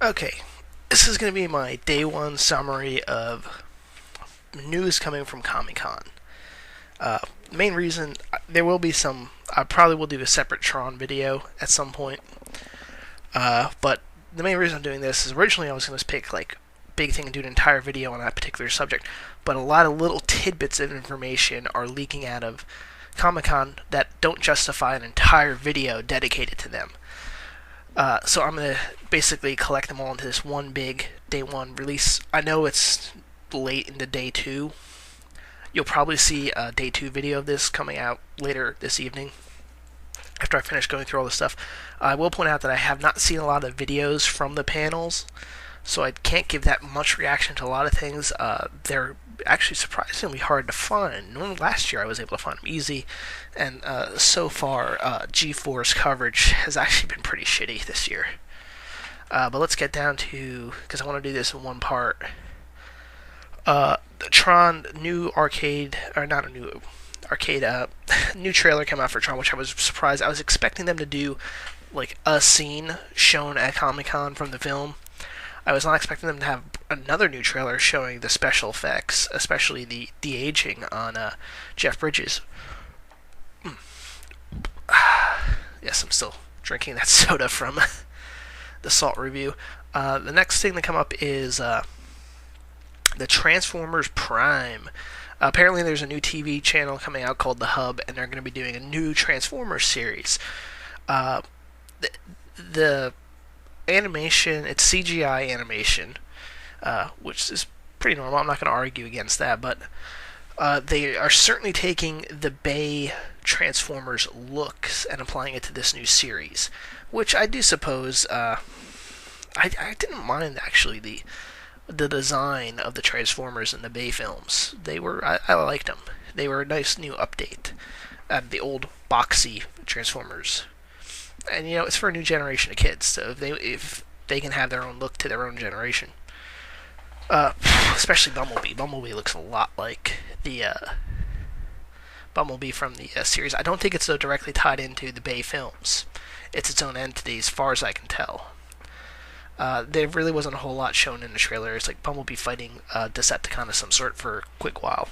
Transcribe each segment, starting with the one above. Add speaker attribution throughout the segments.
Speaker 1: Okay, this is going to be my day one summary of news coming from Comic Con. The main reason, there will be some, I probably will do a separate Tron video at some point, but the main reason I'm doing this is originally I was going to pick like big thing and do an entire video on that particular subject, but a lot of little tidbits of information are leaking out of Comic Con that don't justify an entire video dedicated to them. So I'm going to basically collect them all into this one big day one release. I know it's late into day two. You'll probably see a day two video of this coming out later this evening after I finish going through all this stuff. I will point out that I have not seen a lot of videos from the panels, so I can't give that much reaction to a lot of things. They're actually surprisingly hard to find. Last year I was able to find them easy, and so far G-Force coverage has actually been pretty shitty this year. But let's get down to, because I want to do this in one part. Tron new arcade, or not a new arcade, new trailer came out for Tron, which I was surprised. I was expecting them to do like a scene shown at Comic-Con from the film. I was not expecting them to have another new trailer showing the special effects, especially the de-aging on Jeff Bridges. Yes, I'm still drinking that soda from the Salt review. The next thing to come up is the Transformers Prime. Apparently there's a new TV channel coming out called The Hub, and they're going to be doing a new Transformers series. The animation, it's CGI animation, which is pretty normal. I'm not going to argue against that, but they are certainly taking the Bay Transformers looks and applying it to this new series, which I do suppose, I didn't mind actually the design of the Transformers in the Bay films. I liked them. They were a nice new update of the old boxy Transformers. And you know, it's for a new generation of kids, so if they can have their own look to their own generation. Especially Bumblebee. Bumblebee looks a lot like the Bumblebee from the series. I don't think it's so directly tied into the Bay films. It's its own entity as far as I can tell. There really wasn't a whole lot shown in the trailer. It's like Bumblebee fighting Decepticon of some sort for a quick while.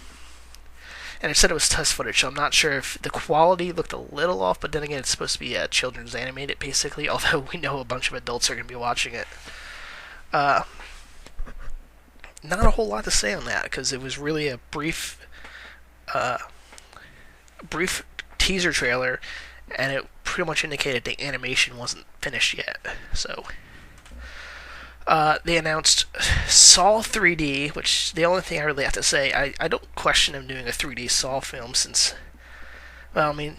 Speaker 1: And it said it was test footage, so I'm not sure if the quality looked a little off, but then again, it's supposed to be children's animated, basically, although we know a bunch of adults are going to be watching it. Not a whole lot to say on that, because it was really a brief teaser trailer, and it pretty much indicated the animation wasn't finished yet, so... they announced Saw 3D, which the only thing I really have to say, I don't question them doing a 3D Saw film since, well, I mean,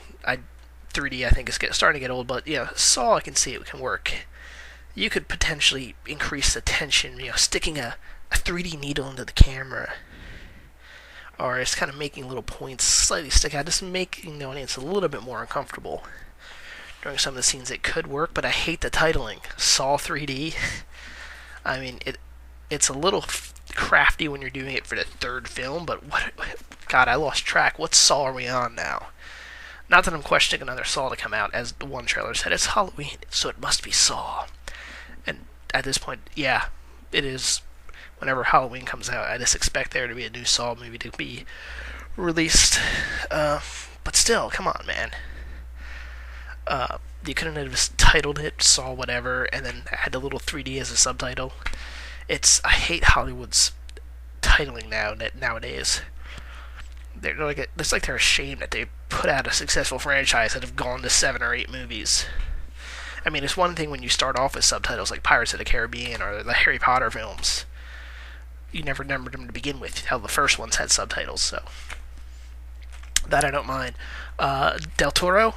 Speaker 1: 3D I think is starting to get old, but, Saw I can see it can work. You could potentially increase the tension, sticking a 3D needle into the camera, or it's kind of making little points slightly stick out, just making the audience a little bit more uncomfortable. During some of the scenes it could work, but I hate the titling, Saw 3D. I mean, it's a little crafty when you're doing it for the third film, but God, I lost track. What Saw are we on now? Not that I'm questioning another Saw to come out, as the one trailer said. It's Halloween, so it must be Saw. And at this point, yeah, it is. Whenever Halloween comes out, I just expect there to be a new Saw movie to be released. But still, come on, man. You couldn't have just titled it Saw whatever and then had a little 3D as a subtitle. I hate Hollywood's titling nowadays. It's like they're ashamed that they put out a successful franchise that have gone to 7 or 8 movies. I mean, it's one thing when you start off with subtitles like Pirates of the Caribbean or the Harry Potter films. You never remembered them to begin with, how the first ones had subtitles, so... that I don't mind. Del Toro,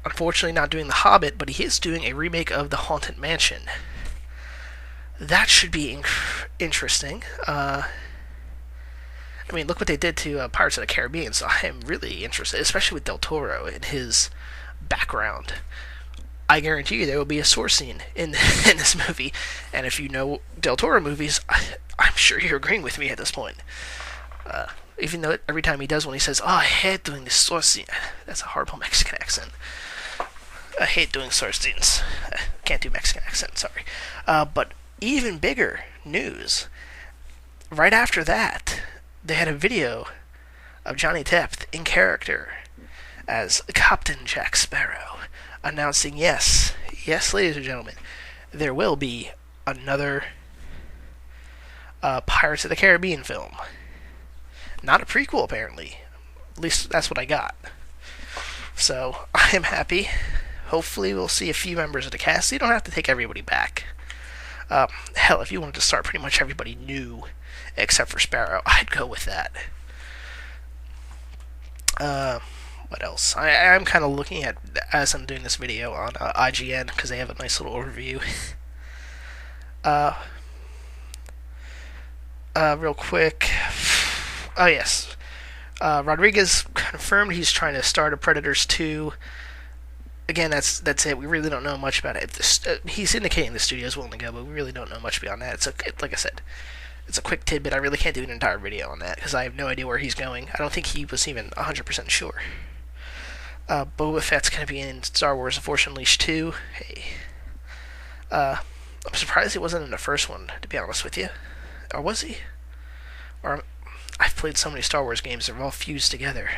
Speaker 1: unfortunately not doing The Hobbit, but he is doing a remake of The Haunted Mansion. That should be interesting. I mean, look what they did to Pirates of the Caribbean, so I am really interested, especially with Del Toro and his background. I guarantee you there will be a sword scene in this movie, and if you know Del Toro movies, I'm sure you're agreeing with me at this point. Even though every time he does one, he says, "Oh, I hate doing this sword scene." That's a horrible Mexican accent. I hate doing sword scenes. I can't do Mexican accent, sorry. But even bigger news. Right after that, they had a video of Johnny Depp in character as Captain Jack Sparrow, announcing, yes, ladies and gentlemen, there will be another Pirates of the Caribbean film. Not a prequel, apparently. At least that's what I got. So I am happy. Hopefully we'll see a few members of the cast. You don't have to take everybody back. Hell, if you wanted to start pretty much everybody new except for Sparrow, I'd go with that. What else? I'm kind of looking at, as I'm doing this video, on IGN, because they have a nice little overview. Real quick. Oh, yes. Rodriguez confirmed he's trying to start a Predators 2. Again, that's it. We really don't know much about it. He's indicating the studio's willing to go, but we really don't know much beyond that. Like I said, it's a quick tidbit. I really can't do an entire video on that because I have no idea where he's going. I don't think he was even 100% sure. Boba Fett's going to be in Star Wars: The Force Unleashed 2. Hey. I'm surprised he wasn't in the first one, to be honest with you. Or was he? Or I've played so many Star Wars games, they're all fused together.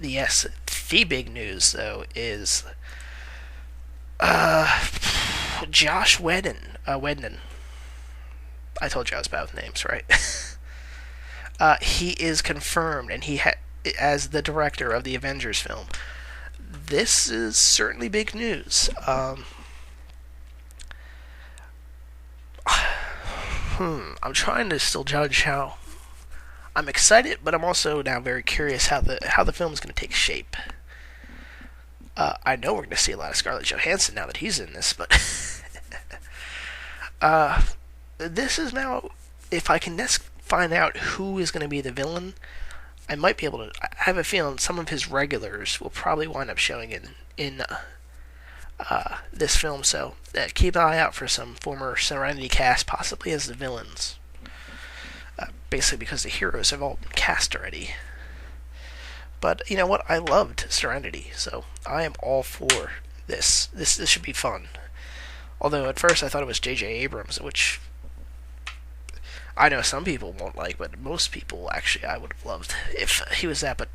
Speaker 1: Yes, the big news, though, is Josh Whedon. I told you I was bad with names, right? He is confirmed, and as the director of the Avengers film. This is certainly big news. I'm trying to still judge how. I'm excited, but I'm also now very curious how the film is going to take shape. I know we're going to see a lot of Scarlett Johansson now that he's in this, but this is now, if I can find out who is going to be the villain, I might be able to. I have a feeling some of his regulars will probably wind up showing in this film, so keep an eye out for some former Serenity cast, possibly as the villains. Basically because the heroes have all been cast already. But you know what? I loved Serenity, so I am all for this. This should be fun. Although at first I thought it was J.J. Abrams, which I know some people won't like, but most people actually I would have loved if he was that. But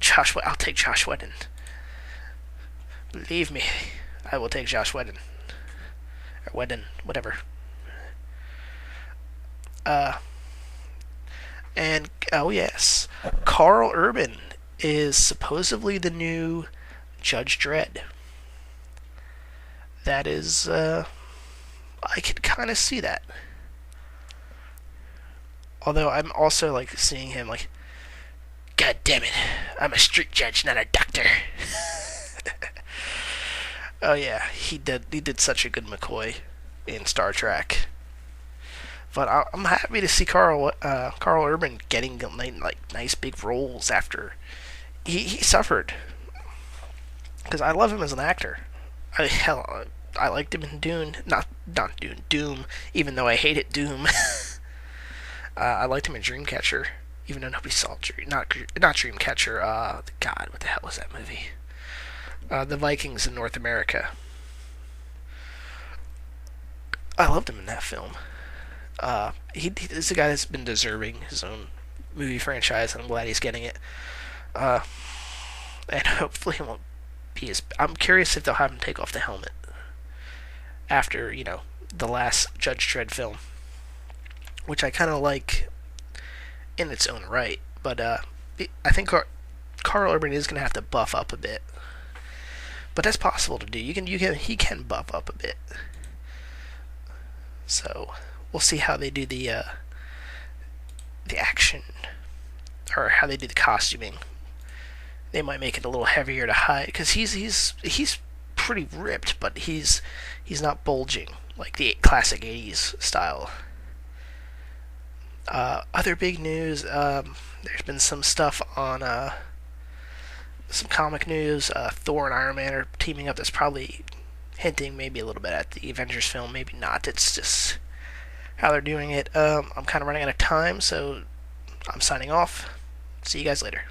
Speaker 1: I'll take Josh Whedon. Believe me, I will take Josh Whedon. Or Whedon, whatever. And, oh yes, Karl Urban is supposedly the new Judge Dredd. That is, I could kind of see that. Although I'm also, like, seeing him, like, God damn it, I'm a street judge, not a doctor. Oh yeah, he did such a good McCoy in Star Trek. But I'm happy to see Karl Urban getting like nice big roles after he suffered. Because I love him as an actor. I liked him in Dune, not Dune, Doom. Even though I hated Doom, I liked him in Dreamcatcher. Even though nobody saw not Dreamcatcher. God, what the hell was that movie? The Vikings in North America. I loved him in that film. He's a guy that's been deserving his own movie franchise, and I'm glad he's getting it. And hopefully he won't be as. I'm curious if they'll have him take off the helmet after, the last Judge Dredd film, which I kind of like in its own right. But I think Karl Urban is going to have to buff up a bit. But that's possible to do. He can buff up a bit. So we'll see how they do the action, or how they do the costuming. They might make it a little heavier to hide, because he's pretty ripped, but he's not bulging like the classic '80s style. Other big news. There's been some stuff on some comic news. Thor and Iron Man are teaming up. That's probably hinting maybe a little bit at the Avengers film. Maybe not. It's just how they're doing it. I'm kind of running out of time, so I'm signing off. See you guys later.